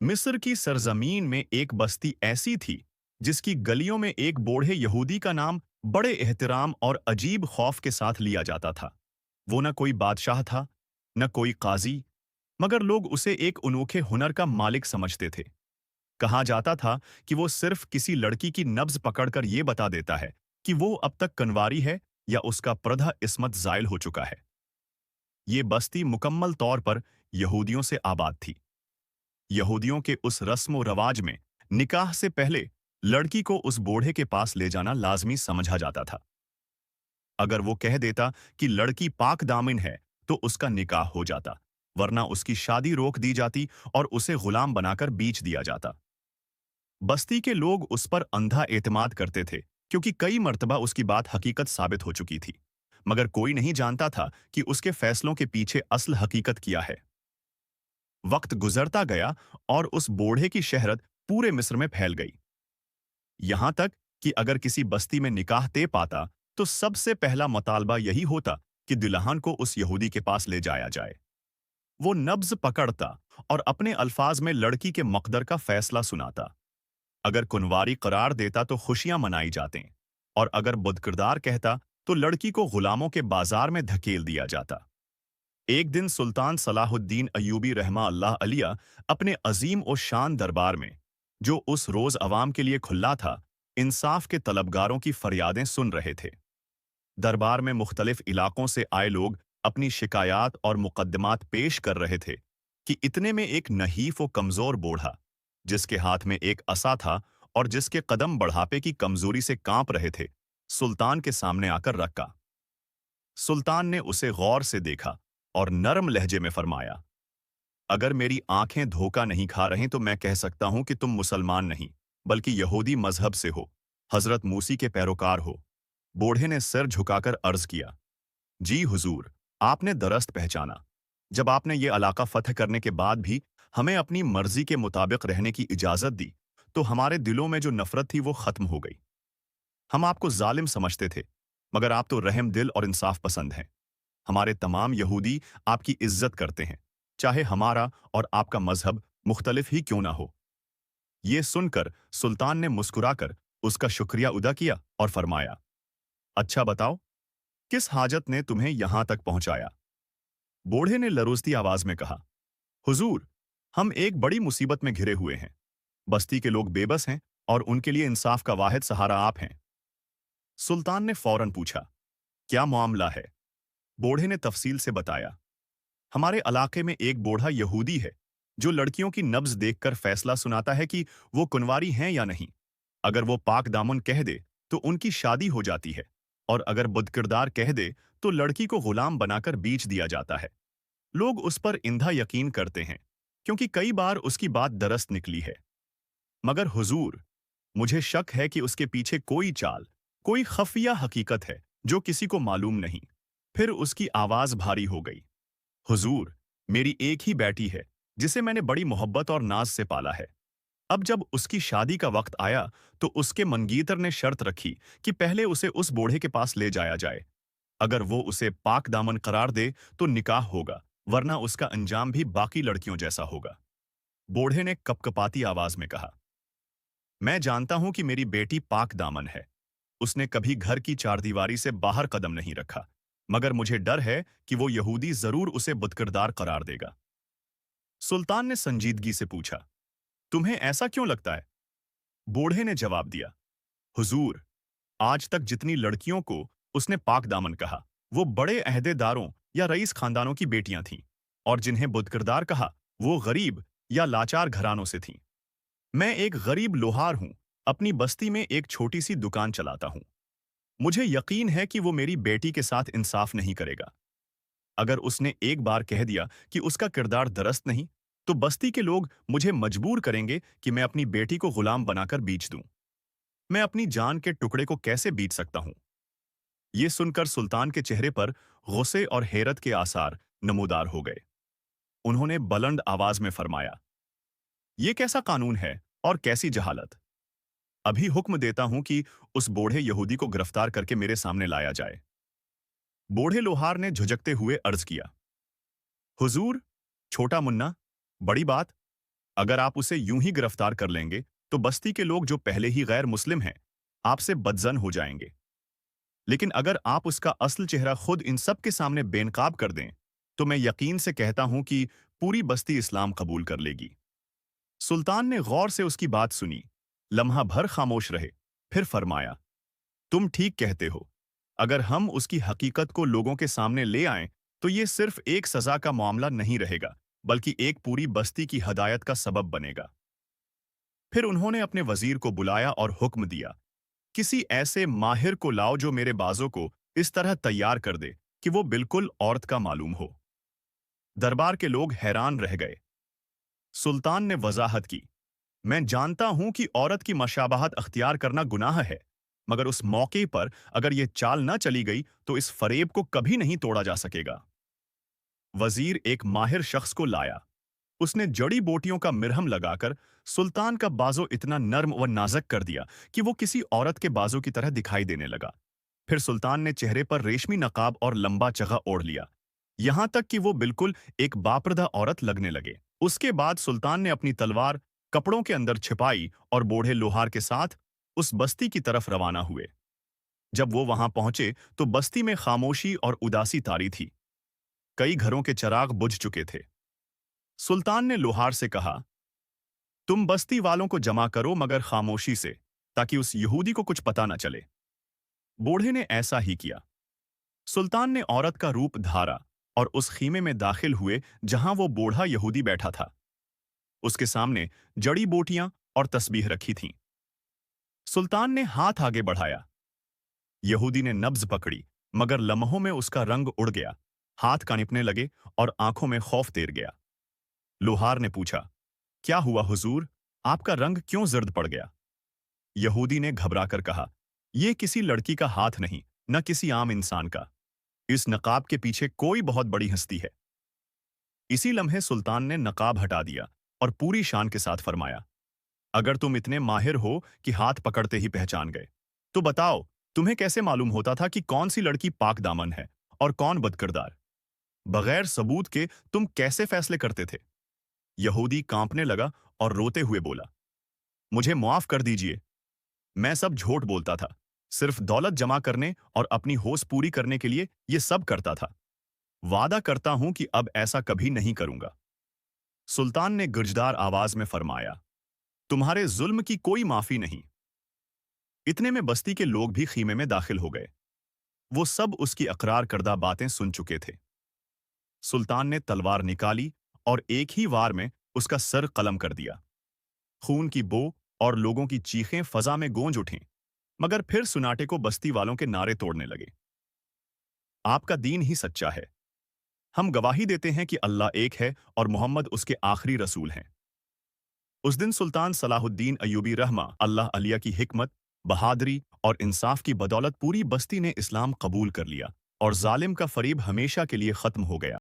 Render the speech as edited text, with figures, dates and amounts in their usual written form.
मिस्र की सरजमीन में एक बस्ती ऐसी थी जिसकी गलियों में एक बूढ़े यहूदी का नाम बड़े एहतराम और अजीब खौफ के साथ लिया जाता था। वो न कोई बादशाह था, न कोई काजी, मगर लोग उसे एक अनोखे हुनर का मालिक समझते थे। कहा जाता था कि वो सिर्फ किसी लड़की की नब्ज पकड़कर ये बता देता है कि वो अब तक कनवारी है या उसका प्रधा इस्मत ज़ाइल हो चुका है। ये बस्ती मुकम्मल तौर पर यहूदियों से आबाद थी। यहूदियों के उस रस्म व रवाज में निकाह से पहले लड़की को उस बूढ़े के पास ले जाना लाजमी समझा जाता था। अगर वो कह देता कि लड़की पाक दामिन है तो उसका निकाह हो जाता, वरना उसकी शादी रोक दी जाती और उसे गुलाम बनाकर बेच दिया जाता। बस्ती के लोग उस पर अंधा एतमाद करते थे क्योंकि कई मर्तबा उसकी बात हकीकत साबित हो चुकी थी, मगर कोई नहीं जानता था कि उसके फैसलों के पीछे असल हकीकत क्या है। वक्त गुजरता गया और उस बूढ़े की शहरत पूरे मिस्र में फैल गई। यहां तक कि अगर किसी बस्ती में निकाह तय पाता तो सबसे पहला मुतालबा यही होता कि दुल्हन को उस यहूदी के पास ले जाया जाए। वो नब्ज पकड़ता और अपने अल्फाज में लड़की के मकदर का फैसला सुनाता। अगर कुनवारी करार देता तो खुशियां मनाई जाते, और अगर बदकिरदार कहता तो लड़की को गुलामों के बाजार में धकेल दिया जाता। एक दिन सुल्तान सलाहुद्दीन अयूबी रहमा अल्लाह अलिया अपने अजीम और शान दरबार में, जो उस रोज अवाम के लिए खुला था, इंसाफ के तलबगारों की फरियादें सुन रहे थे। दरबार में मुख्तलिफ इलाकों से आए लोग अपनी शिकायत और मुकद्दमात पेश कर रहे थे कि इतने में एक नहीफ व कमजोर बूढ़ा, जिसके हाथ में एक असा था और जिसके कदम बढ़ापे की कमजोरी से कांप रहे थे, सुल्तान के सामने आकर रखा। सुल्तान ने उसे गौर से देखा और नरम लहजे में फरमाया, अगर मेरी आंखें धोखा नहीं खा रही तो मैं कह सकता हूं कि तुम मुसलमान नहीं, बल्कि यहूदी मजहब से हो, हजरत मूसी के पैरोकार हो। बूढ़े ने सिर झुकाकर अर्ज किया, जी हुजूर, आपने दरस्त पहचाना। जब आपने ये इलाका फतह करने के बाद भी हमें अपनी मर्जी के मुताबिक रहने की इजाजत दी, तो हमारे दिलों में जो नफरत थी वो खत्म हो गई। हम आपको जालिम समझते थे, मगर आप तो रहम दिल और इंसाफ पसंद हैं। हमारे तमाम यहूदी आपकी इज्जत करते हैं, चाहे हमारा और आपका मजहब मुख्तलिफ ही क्यों ना हो। ये सुनकर सुल्तान ने मुस्कुराकर उसका शुक्रिया अदा किया और फरमाया, अच्छा बताओ, किस हाजत ने तुम्हें यहां तक पहुंचाया? बूढ़े ने लरुस्ती आवाज में कहा, हुजूर, हम एक बड़ी मुसीबत में घिरे हुए हैं। बस्ती के लोग बेबस हैं और उनके लिए इंसाफ का वाहिद सहारा आप हैं। सुल्तान ने फौरन पूछा, क्या मामला है? बूढ़े ने तफसील से बताया, हमारे इलाके में एक बूढ़ा यहूदी है जो लड़कियों की नब्ज देखकर फैसला सुनाता है कि वो कुंवारी हैं या नहीं। अगर वो पाक दामन कह दे तो उनकी शादी हो जाती है, और अगर बदकिरदार कह दे तो लड़की को गुलाम बनाकर बेच दिया जाता है। लोग उस पर इंधा यकीन करते हैं क्योंकि कई बार उसकी बात दरस्त निकली है। मगर हुजूर, मुझे शक है कि उसके पीछे कोई चाल, कोई खफिया हकीकत है जो किसी को मालूम नहीं। फिर उसकी आवाज भारी हो गई, हुजूर, मेरी एक ही बेटी है जिसे मैंने बड़ी मोहब्बत और नाज से पाला है। अब जब उसकी शादी का वक्त आया तो उसके मंगीतर ने शर्त रखी कि पहले उसे उस बूढ़े के पास ले जाया जाए। अगर वो उसे पाक दामन करार दे तो निकाह होगा, वरना उसका अंजाम भी बाकी लड़कियों जैसा होगा। बूढ़े ने कपकपाती आवाज में कहा, मैं जानता हूं कि मेरी बेटी पाक दामन है। उसने कभी घर की चारदीवारी से बाहर कदम नहीं रखा, मगर मुझे डर है कि वो यहूदी जरूर उसे बुतकिरदार करार देगा। सुल्तान ने संजीदगी से पूछा, तुम्हें ऐसा क्यों लगता है? बूढ़े ने जवाब दिया, हुजूर, आज तक जितनी लड़कियों को उसने पाक दामन कहा, वो बड़े अहदेदारों या रईस खानदानों की बेटियां थीं, और जिन्हें बुतकिरदार कहा, वो गरीब या लाचार घरानों से थीं। मैं एक गरीब लोहार हूं, अपनी बस्ती में एक छोटी सी दुकान चलाता हूं। मुझे यकीन है कि वो मेरी बेटी के साथ इंसाफ नहीं करेगा। अगर उसने एक बार कह दिया कि उसका किरदार दरस्त नहीं, तो बस्ती के लोग मुझे मजबूर करेंगे कि मैं अपनी बेटी को गुलाम बनाकर बेच दूं। मैं अपनी जान के टुकड़े को कैसे बेच सकता हूं? ये सुनकर सुल्तान के चेहरे पर गुस्से और हैरत के आसार नमूदार हो गए। उन्होंने बुलंद आवाज में फरमाया, ये कैसा कानून है और कैसी जहालत? अभी हुक्म देता हूं कि उस बूढ़े यहूदी को गिरफ्तार करके मेरे सामने लाया जाए। बूढ़े लोहार ने झुझकते हुए अर्ज किया, हुजूर, छोटा मुन्ना, बड़ी बात। अगर आप उसे यूं ही गिरफ्तार कर लेंगे तो बस्ती के लोग जो पहले ही गैर मुस्लिम हैं आपसे बदजन हो जाएंगे। लेकिन अगर आप उसका असल चेहरा खुद इन सब के सामने बेनकाब कर दें तो मैं यकीन से कहता हूं कि पूरी बस्ती इस्लाम कबूल कर लेगी। सुल्तान ने गौर से उसकी बात सुनी, लम्हा भर खामोश रहे, फिर फरमाया, तुम ठीक कहते हो। अगर हम उसकी हकीकत को लोगों के सामने ले आएं तो ये सिर्फ एक सजा का मामला नहीं रहेगा बल्कि एक पूरी बस्ती की हदायत का सबब बनेगा। फिर उन्होंने अपने वजीर को बुलाया और हुक्म दिया, किसी ऐसे माहिर को लाओ जो मेरे बाजों को इस तरह तैयार कर दे कि वो बिल्कुल औरत का मालूम हो। दरबार के लोग हैरान रह गए। सुल्तान ने वजाहत की, मैं जानता हूं कि औरत की मशाबहत अख्तियार करना गुनाह है, मगर उस मौके पर अगर यह चाल न चली गई तो इस फरेब को कभी नहीं तोड़ा जा सकेगा। वजीर एक माहिर शख्स को लाया। उसने जड़ी बूटियों का मिरहम लगाकर सुल्तान का बाजो इतना नर्म व नाजक कर दिया कि वो किसी औरत के बाजों की तरह दिखाई देने लगा। फिर सुल्तान ने चेहरे पर रेशमी नकाब और लंबा चगा ओढ़ लिया, यहां तक कि वो बिल्कुल एक बापरदा औरत लगने लगे। उसके बाद सुल्तान ने अपनी तलवार कपड़ों के अंदर छिपाई और बूढ़े लोहार के साथ उस बस्ती की तरफ रवाना हुए। जब वो वहां पहुंचे तो बस्ती में खामोशी और उदासी तारी थी। कई घरों के चिराग बुझ चुके थे। सुल्तान ने लोहार से कहा, तुम बस्ती वालों को जमा करो मगर खामोशी से, ताकि उस यहूदी को कुछ पता न चले। बूढ़े ने ऐसा ही किया। सुल्तान ने औरत का रूप धारा और उस खीमे में दाखिल हुए जहां वो बूढ़ा यहूदी बैठा था। उसके सामने जड़ी बूटियां और तस्बीह रखी थीं। सुल्तान ने हाथ आगे बढ़ाया। यहूदी ने नब्ज पकड़ी, मगर लम्हों में उसका रंग उड़ गया, हाथ कांपने लगे और आंखों में खौफ तैर गया। लोहार ने पूछा, क्या हुआ हुजूर, आपका रंग क्यों जर्द पड़ गया? यहूदी ने घबराकर कहा, यह किसी लड़की का हाथ नहीं, न किसी आम इंसान का। इस नकाब के पीछे कोई बहुत बड़ी हस्ती है। इसी लम्हे सुल्तान ने नकाब हटा दिया और पूरी शान के साथ फरमाया, अगर तुम इतने माहिर हो कि हाथ पकड़ते ही पहचान गए, तो बताओ तुम्हें कैसे मालूम होता था कि कौन सी लड़की पाक दामन है और कौन बदकिरदार? बगैर सबूत के तुम कैसे फैसले करते थे? यहूदी कांपने लगा और रोते हुए बोला, मुझे माफ कर दीजिए, मैं सब झूठ बोलता था, सिर्फ दौलत जमा करने और अपनी होश पूरी करने के लिए ये सब करता था। वादा करता हूं कि अब ऐसा कभी नहीं करूंगा। सुल्तान ने गुर्जदार आवाज में फरमाया, तुम्हारे जुल्म की कोई माफी नहीं। इतने में बस्ती के लोग भी खीमे में दाखिल हो गए। वो सब उसकी अकरार करदा बातें सुन चुके थे। सुल्तान ने तलवार निकाली और एक ही वार में उसका सर कलम कर दिया। खून की बो और लोगों की चीखें फजा में गूंज उठीं, मगर फिर सुनाटे को बस्ती वालों के नारे तोड़ने लगे। आपका दीन ही सच्चा है। हम गवाही देते हैं कि अल्लाह एक है और मोहम्मद उसके आखिरी रसूल हैं। उस दिन सुल्तान सलाहुद्दीन अयूबी रहमा अल्लाह अलिया की हिकमत, बहादुरी और इंसाफ की बदौलत पूरी बस्ती ने इस्लाम कबूल कर लिया और जालिम का फरीब हमेशा के लिए खत्म हो गया।